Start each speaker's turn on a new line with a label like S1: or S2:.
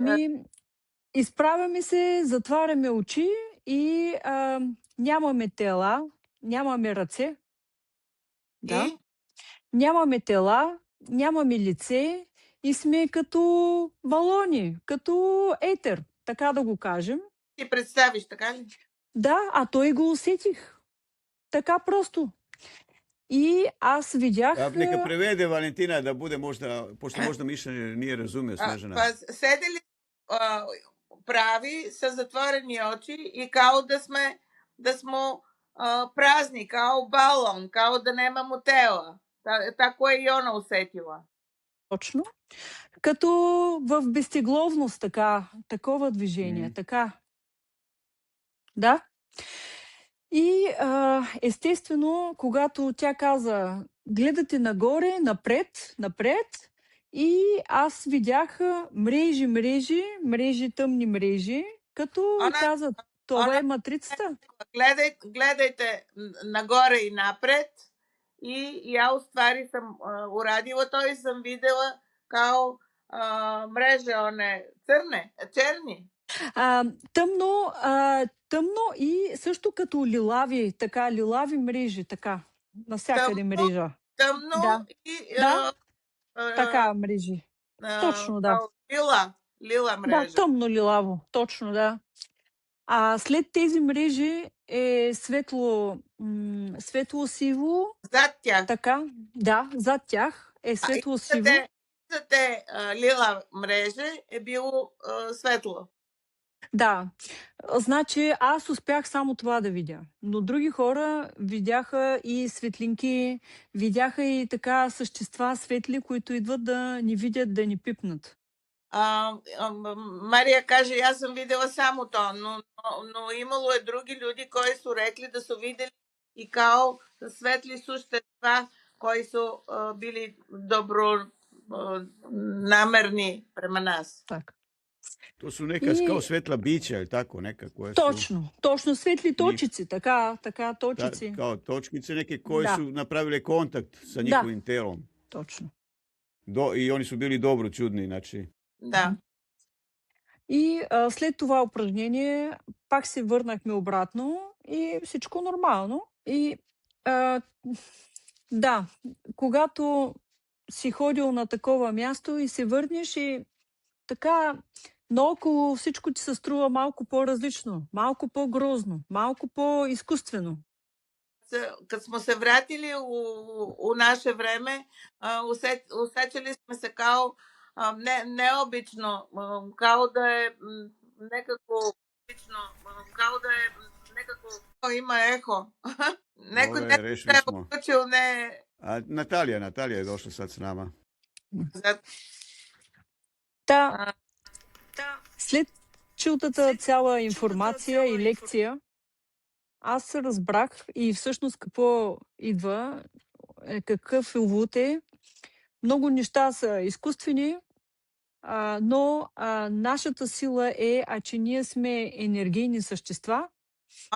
S1: Ми, изправяме се, затваряме очи и нямаме тела, нямаме ръце, да,
S2: И
S1: нямаме тела, нямаме лице и сме като балони, като етер, така да го кажем.
S2: си представиш, така ли?
S1: Да, а той го усетих. Така просто. И аз видях.
S3: Нека преведе Валентина да bude možda, pošto možda Miša nije razumio
S2: Па
S3: Снежана.
S2: седели прави с затворени очи и као да смо празни, као балон, као да немамо тела. Тако е и она усетила.
S1: Точно. Като в безтегловност, така, такова движение,
S3: Mm.
S1: така. Да. И естествено, когато тя каза: „Гледате нагоре, напред, напред“, и аз видях мрежи, тъмни мрежи, като и
S2: Она,
S1: каза: „Това
S2: она
S1: е матрицата“.
S2: гледайте нагоре и напред. И ја уствари сам урадила то и сам видела као мреже one черни.
S1: Тъмно и също като лилави, така, лилави мрежи, така, навсякъде
S2: Тъмно,
S1: мрежа.
S2: тъмно
S1: Да,
S2: и
S1: да,
S2: а,
S1: така мрежи. Точно, да.
S2: као лила
S1: Да,
S2: мрежа.
S1: тъмно лилаво, точно, да. А след тези мрежи е светло-сиво,
S2: Зад тях.
S1: така, да, зад тях е
S2: А
S1: светло-сиво.
S2: истите лила мреже е било светло.
S1: Да, значи аз успях само това да видя, но други хора видяха и светлинки, видяха и така същества светли, които идват да ни видят, да ни пипнат.
S2: Мария каже, аз съм видела само то, но имало е други люди, кои са рекли да са видели и као светли существа, кои са били добро намерни према нас.
S1: Так.
S3: To su neka kao
S1: И
S3: svetla bića, ili tako, neka koja su
S1: точно, светли
S3: njih,
S1: точици, така, точици.
S3: kao točkice neke koje
S1: Да,
S3: su napravile kontakt sa
S1: да,
S3: njihovim telom.
S1: точно.
S3: I oni su bili dobro čudni, znači.
S2: Да.
S1: И след това упражнение пак се върнахме обратно и всичко нормално. И а, да, когато си ходил на такова място и се върнеш и така наоколо всичко ти се струва малко по-различно, малко по-грозно, малко по-изкуствено.
S2: Kad smo se vratili u naše vreme, osjećali smo se kao neobično, kao da je nekako obično, kao da je nekako ima eho. Neko ne
S3: Rešili
S2: treba
S3: smo.
S2: uključio, ne...
S3: A Natalija je došla sad s nama.
S1: Та,
S2: А,
S1: след чутата цяла информация и лекция, аз разбрах и всъщност какво идва, какъв увод е. Много неща са изкуствени, но нашата сила е, че ние сме енергийни същества